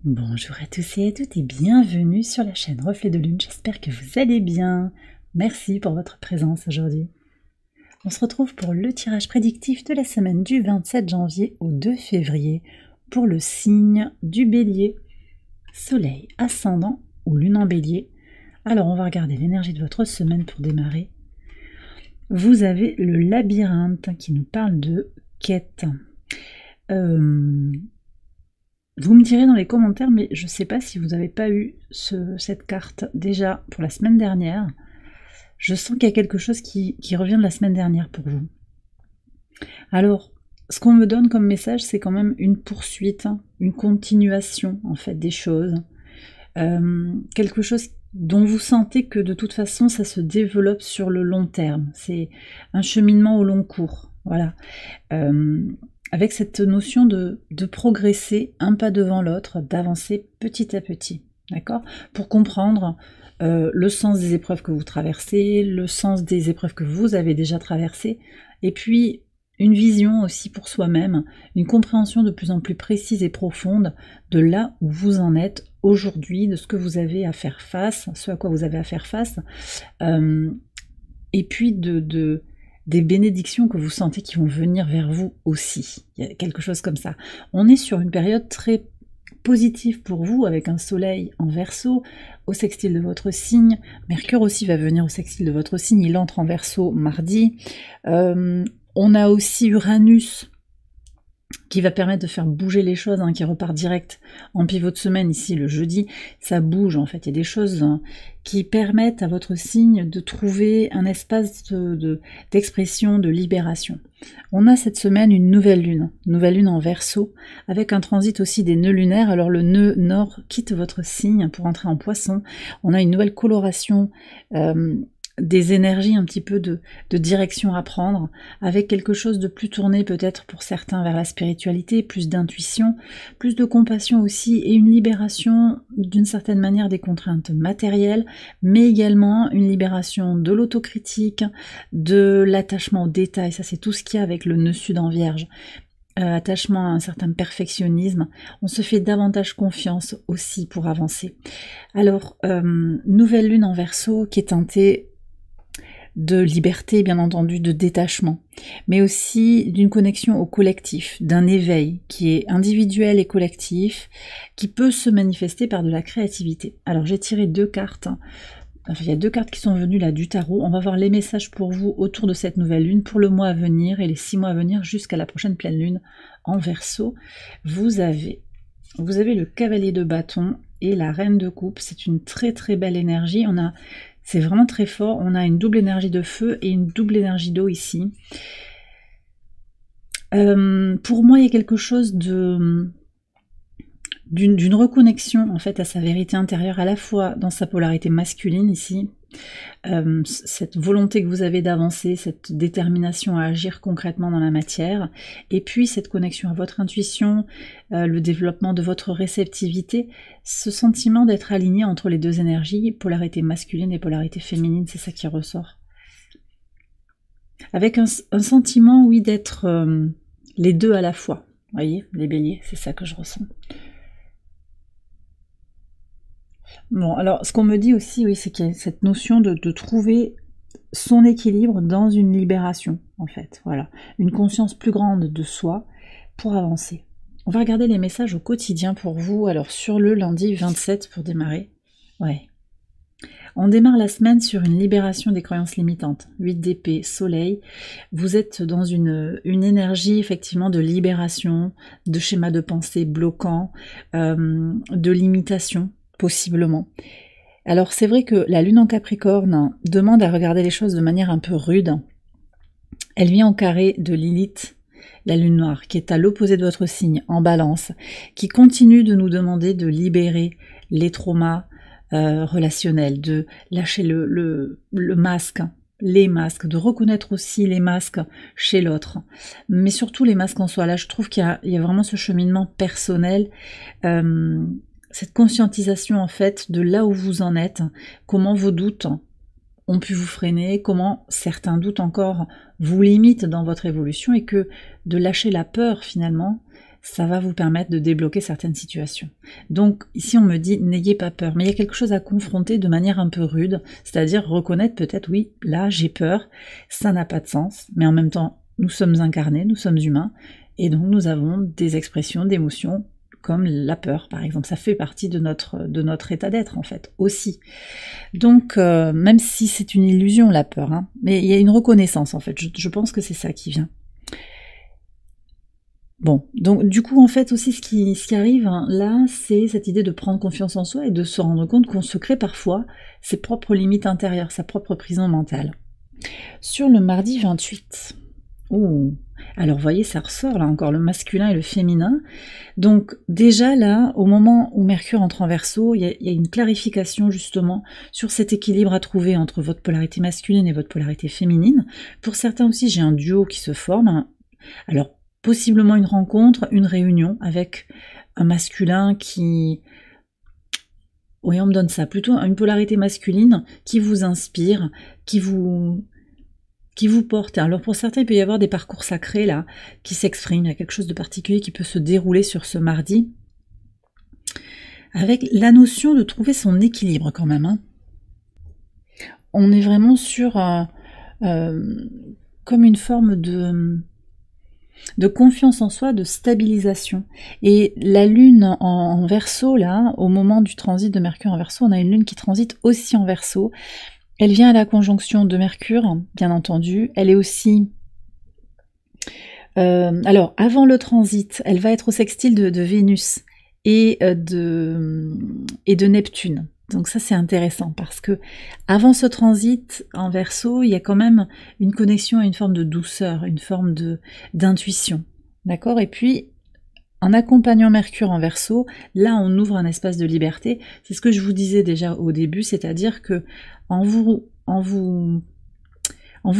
Bonjour à tous et à toutes et bienvenue sur la chaîne Reflet de Lune, j'espère que vous allez bien. Merci pour votre présence aujourd'hui. On se retrouve pour le tirage prédictif de la semaine du 27 janvier au 2 février pour le signe du Bélier, Soleil, Ascendant ou Lune en Bélier. Alors on va regarder l'énergie de votre semaine pour démarrer. Vous avez le labyrinthe qui nous parle de quête. Vous me direz dans les commentaires, mais je ne sais pas si vous n'avez pas eu cette carte déjà pour la semaine dernière. Je sens qu'il y a quelque chose qui revient de la semaine dernière pour vous. Alors, ce qu'on me donne comme message, c'est quand même une poursuite, une continuation en fait des choses. Quelque chose dont vous sentez que de toute façon ça se développe sur le long terme. C'est un cheminement au long cours. Voilà. Avec cette notion de progresser un pas devant l'autre, d'avancer petit à petit, d'accord? Pour comprendre le sens des épreuves que vous traversez, le sens des épreuves que vous avez déjà traversées, et puis une vision aussi pour soi-même, une compréhension de plus en plus précise et profonde de là où vous en êtes aujourd'hui, de ce que vous avez à faire face, ce à quoi vous avez à faire face, et puis des bénédictions que vous sentez qui vont venir vers vous aussi. Il y a quelque chose comme ça. On est sur une période très positive pour vous, avec un soleil en Verseau, au sextile de votre signe. Mercure aussi va venir au sextile de votre signe, il entre en Verseau mardi. On a aussi Uranus qui va permettre de faire bouger les choses, qui repart direct en pivot de semaine ici le jeudi. Ça bouge en fait, il y a des choses qui permettent à votre signe de trouver un espace d'expression, de libération. On a cette semaine une nouvelle lune en Verseau, avec un transit aussi des nœuds lunaires. Alors le nœud nord quitte votre signe pour entrer en Poisson. On a une nouvelle coloration des énergies un petit peu de direction à prendre, avec quelque chose de plus tourné peut-être pour certains vers la spiritualité, plus d'intuition, plus de compassion aussi, et une libération d'une certaine manière des contraintes matérielles, mais également une libération de l'autocritique, de l'attachement aux détails. Ça c'est tout ce qu'il y a avec le nœud sud en Vierge. Attachement à un certain perfectionnisme, on se fait davantage confiance aussi pour avancer. Alors, nouvelle lune en Verseau qui est teintée de liberté, bien entendu, de détachement, mais aussi d'une connexion au collectif, d'un éveil qui est individuel et collectif, qui peut se manifester par de la créativité. Alors j'ai tiré deux cartes, enfin, il y a deux cartes qui sont venues là du tarot. On va voir les messages pour vous autour de cette nouvelle lune, pour le mois à venir et les 6 mois à venir jusqu'à la prochaine pleine lune en Verseau. Vous avez le cavalier de bâton et la reine de coupe. C'est une très très belle énergie. C'est vraiment très fort. On a une double énergie de feu et une double énergie d'eau ici. Pour moi, il y a quelque chose d'une reconnexion en fait à sa vérité intérieure, à la fois dans sa polarité masculine ici, cette volonté que vous avez d'avancer, cette détermination à agir concrètement dans la matière, et puis cette connexion à votre intuition, le développement de votre réceptivité, ce sentiment d'être aligné entre les deux énergies, polarité masculine et polarité féminine, c'est ça qui ressort. Avec un sentiment, oui, d'être les deux à la fois. Vous voyez, les béliers, c'est ça que je ressens. Bon, alors ce qu'on me dit aussi, oui, c'est qu'il y a cette notion de trouver son équilibre dans une libération, en fait. Voilà, une conscience plus grande de soi pour avancer. On va regarder les messages au quotidien pour vous. Alors sur le lundi 27 pour démarrer. Ouais. On démarre la semaine sur une libération des croyances limitantes. 8 d'épée, soleil. Vous êtes dans une énergie effectivement de libération, de schémas de pensée bloquants, de limitation, possiblement. Alors c'est vrai que la lune en Capricorne demande à regarder les choses de manière un peu rude. Elle vient en carré de Lilith, la lune noire, qui est à l'opposé de votre signe, en Balance, qui continue de nous demander de libérer les traumas relationnels, de lâcher le masque, les masques, de reconnaître aussi les masques chez l'autre, mais surtout les masques en soi. Là je trouve qu'il y a vraiment ce cheminement personnel, cette conscientisation en fait de là où vous en êtes, comment vos doutes ont pu vous freiner, comment certains doutes encore vous limitent dans votre évolution, et que de lâcher la peur finalement, ça va vous permettre de débloquer certaines situations. Donc ici on me dit n'ayez pas peur, mais il y a quelque chose à confronter de manière un peu rude, c'est-à-dire reconnaître peut-être oui, là j'ai peur, ça n'a pas de sens, mais en même temps nous sommes incarnés, nous sommes humains, et donc nous avons des expressions d'émotions comme la peur par exemple, ça fait partie de notre état d'être en fait aussi. Donc même si c'est une illusion la peur, hein, mais il y a une reconnaissance en fait, je pense que c'est ça qui vient. Bon, donc du coup en fait aussi ce qui arrive hein, là, c'est cette idée de prendre confiance en soi et de se rendre compte qu'on se crée parfois ses propres limites intérieures, sa propre prison mentale. Sur le mardi 28, alors vous voyez ça ressort là encore le masculin et le féminin. Donc déjà là, au moment où Mercure entre en Verseau, il y a une clarification justement sur cet équilibre à trouver entre votre polarité masculine et votre polarité féminine. Pour certains aussi, j'ai un duo qui se forme. Alors possiblement une rencontre, une réunion avec un masculin qui... Oui, on me donne ça, plutôt une polarité masculine qui vous inspire, qui vous porte. Alors pour certains, il peut y avoir des parcours sacrés là, qui s'expriment, il y a quelque chose de particulier qui peut se dérouler sur ce mardi, avec la notion de trouver son équilibre quand même. Hein. On est vraiment sur comme une forme de confiance en soi, de stabilisation. Et la lune en Verseau, là, au moment du transit de Mercure en Verseau, on a une lune qui transite aussi en Verseau. Elle vient à la conjonction de Mercure, bien entendu. Elle est aussi... alors, avant le transit, elle va être au sextile de Vénus et de Neptune. Donc ça c'est intéressant parce que avant ce transit en Verseau, il y a quand même une connexion à une forme de douceur, une forme d'intuition, d'accord? Et puis en accompagnant Mercure en Verseau, là on ouvre un espace de liberté. C'est ce que je vous disais déjà au début, c'est-à-dire que en vous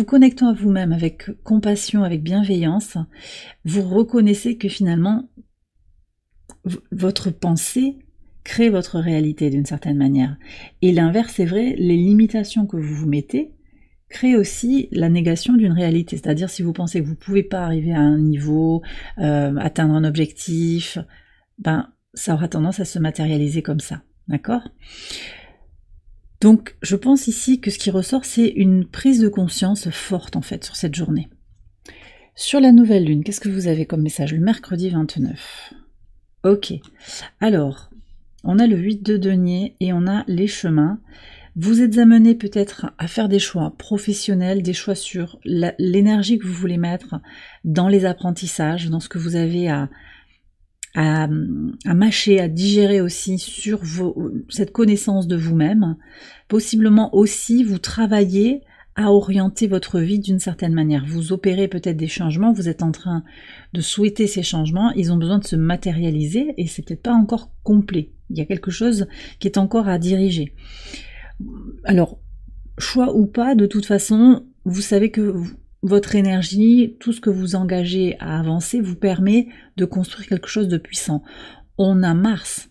connectant à vous-même avec compassion, avec bienveillance, vous reconnaissez que finalement votre pensée crée votre réalité d'une certaine manière. Et l'inverse est vrai, les limitations que vous vous mettez créent aussi la négation d'une réalité. C'est-à-dire si vous pensez que vous ne pouvez pas arriver à un niveau, atteindre un objectif, ben ça aura tendance à se matérialiser comme ça. D'accord ? Donc je pense ici que ce qui ressort, c'est une prise de conscience forte en fait sur cette journée. Sur la nouvelle lune, qu'est-ce que vous avez comme message le mercredi 29 ? Ok, alors... on a le 8 de denier et on a les chemins. Vous êtes amené peut-être à faire des choix professionnels, des choix sur l'énergie que vous voulez mettre dans les apprentissages, dans ce que vous avez à mâcher, à digérer aussi sur cette connaissance de vous-même. Possiblement aussi vous travaillez à orienter votre vie d'une certaine manière. Vous opérez peut-être des changements, vous êtes en train de souhaiter ces changements, ils ont besoin de se matérialiser et c'est peut-être pas encore complet. Il y a quelque chose qui est encore à diriger. Alors, choix ou pas, de toute façon, vous savez que votre énergie, tout ce que vous engagez à avancer vous permet de construire quelque chose de puissant. On a Mars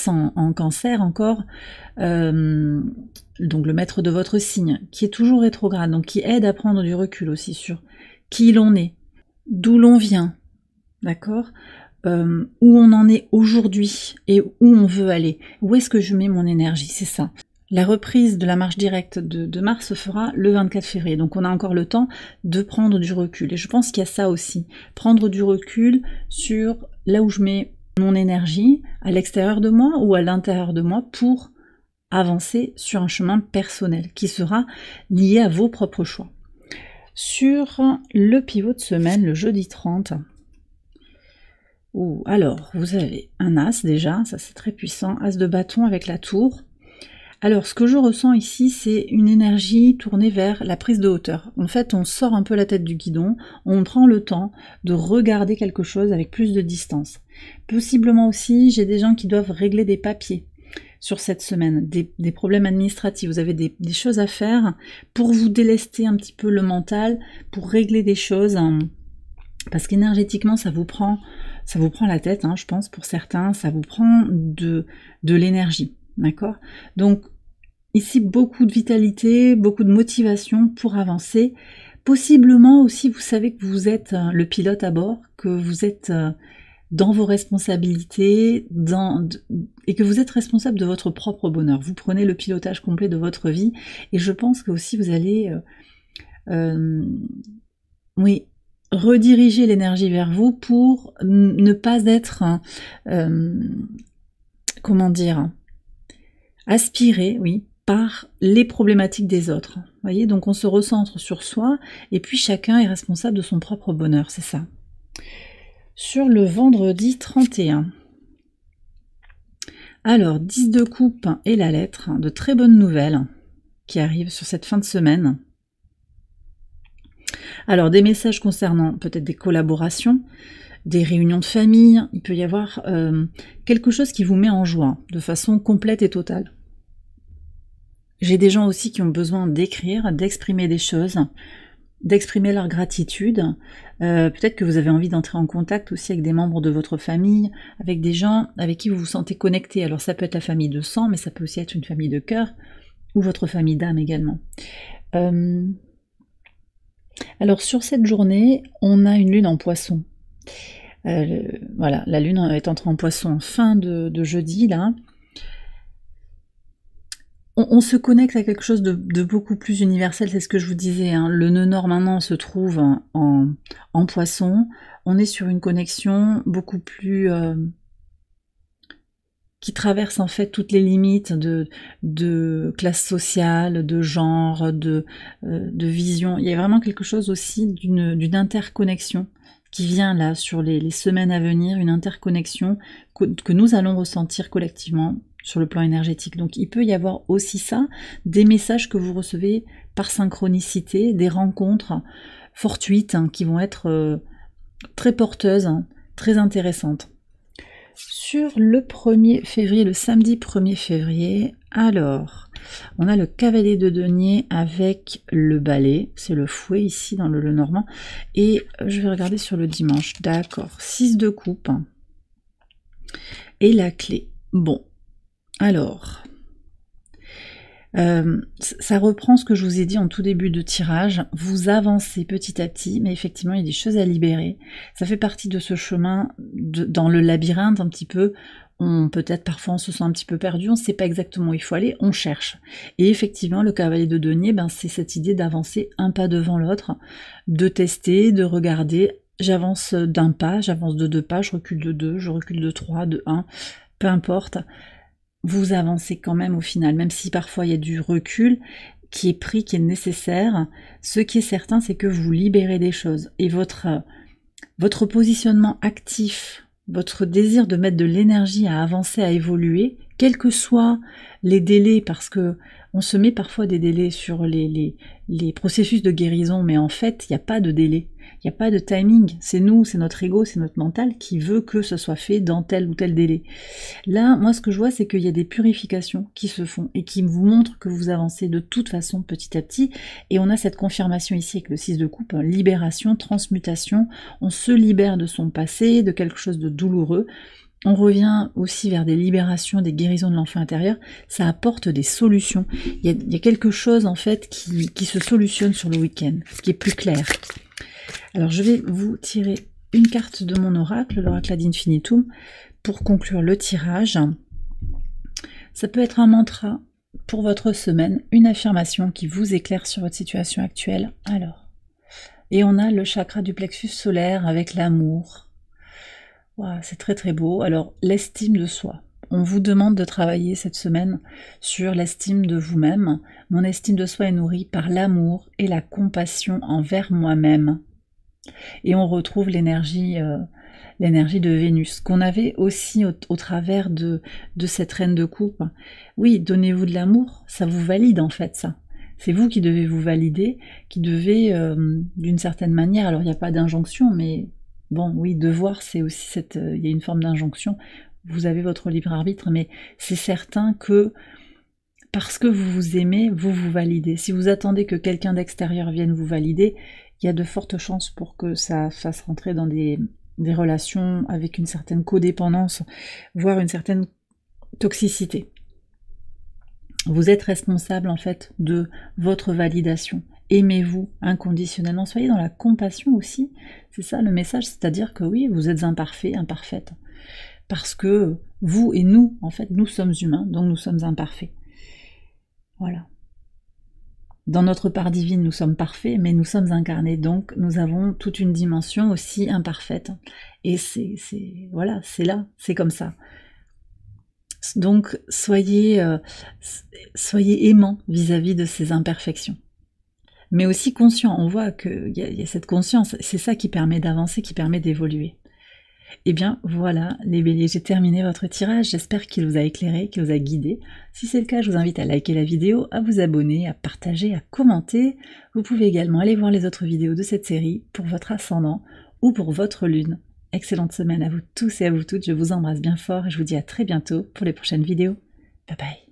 en cancer encore, donc le maître de votre signe, qui est toujours rétrograde, donc qui aide à prendre du recul aussi sur qui l'on est, d'où l'on vient, d'accord, où on en est aujourd'hui et où on veut aller, où est-ce que je mets mon énergie, c'est ça. La reprise de la marche directe de Mars se fera le 24 février, donc on a encore le temps de prendre du recul, et je pense qu'il y a ça aussi, prendre du recul sur là où je mets mon énergie, à l'extérieur de moi ou à l'intérieur de moi, pour avancer sur un chemin personnel qui sera lié à vos propres choix. Sur le pivot de semaine, le jeudi 30, alors vous avez un as déjà, ça c'est très puissant, as de bâton avec la tour. Alors ce que je ressens ici, c'est une énergie tournée vers la prise de hauteur. En fait, on sort un peu la tête du guidon, on prend le temps de regarder quelque chose avec plus de distance. Possiblement aussi, j'ai des gens qui doivent régler des papiers sur cette semaine, des problèmes administratifs, vous avez des choses à faire pour vous délester un petit peu le mental, pour régler des choses, parce qu'énergétiquement ça vous prend la tête, hein, je pense, pour certains, ça vous prend de l'énergie, d'accord ? Donc ici beaucoup de vitalité, beaucoup de motivation pour avancer. Possiblement aussi, vous savez que vous êtes le pilote à bord, que vous êtes dans vos responsabilités et que vous êtes responsable de votre propre bonheur. Vous prenez le pilotage complet de votre vie et je pense que aussi vous allez oui, rediriger l'énergie vers vous pour ne pas être comment dire, aspiré, oui, par les problématiques des autres. Vous voyez, donc on se recentre sur soi et puis chacun est responsable de son propre bonheur, c'est ça. Sur le vendredi 31. Alors, 10 de coupe et la lettre, de très bonnes nouvelles qui arrivent sur cette fin de semaine. Alors, des messages concernant peut-être des collaborations, des réunions de famille, il peut y avoir quelque chose qui vous met en joie, de façon complète et totale. J'ai des gens aussi qui ont besoin d'écrire, d'exprimer des choses, d'exprimer leur gratitude. Peut-être que vous avez envie d'entrer en contact aussi avec des membres de votre famille, avec des gens avec qui vous vous sentez connecté. Alors ça peut être la famille de sang, mais ça peut aussi être une famille de cœur, ou votre famille d'âme également. Alors sur cette journée, on a une lune en poisson. Voilà, la lune est entrée en poisson en fin de jeudi, là. On se connecte à quelque chose de beaucoup plus universel, c'est ce que je vous disais, hein. Le nœud nord maintenant se trouve en poisson. On est sur une connexion beaucoup plus qui traverse en fait toutes les limites de classe sociale, de genre, de vision. Il y a vraiment quelque chose aussi d'une interconnexion qui vient là sur les semaines à venir, une interconnexion que nous allons ressentir collectivement sur le plan énergétique. Donc il peut y avoir aussi ça, des messages que vous recevez par synchronicité, des rencontres fortuites hein, qui vont être très porteuses, hein, très intéressantes. Sur le 1er février, le samedi 1er février, alors, on a le cavalier de denier avec le balai, c'est le fouet ici dans le normand, et je vais regarder sur le dimanche, d'accord, 6 de coupe, et la clé. Bon, alors, ça reprend ce que je vous ai dit en tout début de tirage, vous avancez petit à petit, mais effectivement il y a des choses à libérer, ça fait partie de ce chemin dans le labyrinthe un petit peu, peut-être parfois on se sent un petit peu perdu, on ne sait pas exactement où il faut aller, on cherche. Et effectivement le cavalier de denier, ben, c'est cette idée d'avancer un pas devant l'autre, de tester, de regarder, j'avance d'un pas, j'avance de 2 pas, je recule de 2, je recule de 3, de 1, peu importe. Vous avancez quand même au final, même si parfois il y a du recul qui est pris, qui est nécessaire. Ce qui est certain, c'est que vous libérez des choses. Et votre positionnement actif, votre désir de mettre de l'énergie à avancer, à évoluer, quels que soient les délais, parce que on se met parfois des délais sur les processus de guérison, mais en fait, il n'y a pas de délai. Il n'y a pas de timing, c'est nous, c'est notre ego, c'est notre mental qui veut que ce soit fait dans tel ou tel délai. Là, moi ce que je vois, c'est qu'il y a des purifications qui se font et qui vous montrent que vous avancez de toute façon petit à petit, et on a cette confirmation ici avec le 6 de coupe, libération, transmutation, on se libère de son passé, de quelque chose de douloureux, on revient aussi vers des libérations, des guérisons de l'enfant intérieur, ça apporte des solutions, il y a quelque chose en fait qui se solutionne sur le week-end, qui est plus clair. Alors je vais vous tirer une carte de mon oracle, l'oracle ad infinitum, pour conclure le tirage. Ça peut être un mantra pour votre semaine, une affirmation qui vous éclaire sur votre situation actuelle. Alors, et on a le chakra du plexus solaire avec l'amour. Wow, c'est très très beau. Alors, l'estime de soi. On vous demande de travailler cette semaine sur l'estime de vous-même. Mon estime de soi est nourrie par l'amour et la compassion envers moi-même. Et on retrouve l'énergie de Vénus, qu'on avait aussi au travers de cette reine de coupe. Oui, donnez-vous de l'amour, ça vous valide en fait ça. C'est vous qui devez vous valider, qui devez d'une certaine manière, alors il n'y a pas d'injonction, mais bon, oui, devoir c'est aussi il y a une forme d'injonction, vous avez votre libre arbitre, mais c'est certain que parce que vous vous aimez, vous vous validez. Si vous attendez que quelqu'un d'extérieur vienne vous valider, il y a de fortes chances pour que ça fasse rentrer dans des relations avec une certaine codépendance, voire une certaine toxicité. Vous êtes responsable en fait de votre validation aimez-vous inconditionnellement, soyez dans la compassion aussi, c'est ça le message, c'est-à-dire que oui, vous êtes imparfait, imparfaite, parce que vous et nous, en fait, nous sommes humains, donc nous sommes imparfaits. Voilà. Dans notre part divine, nous sommes parfaits, mais nous sommes incarnés, donc nous avons toute une dimension aussi imparfaite. Et voilà, c'est là, c'est comme ça. Donc soyez aimants vis-à-vis de ces imperfections. Mais aussi conscient, on voit qu'il y a cette conscience, c'est ça qui permet d'avancer, qui permet d'évoluer. Et bien voilà les béliers, j'ai terminé votre tirage, j'espère qu'il vous a éclairé, qu'il vous a guidé. Si c'est le cas, je vous invite à liker la vidéo, à vous abonner, à partager, à commenter. Vous pouvez également aller voir les autres vidéos de cette série pour votre ascendant ou pour votre lune. Excellente semaine à vous tous et à vous toutes, je vous embrasse bien fort et je vous dis à très bientôt pour les prochaines vidéos. Bye bye.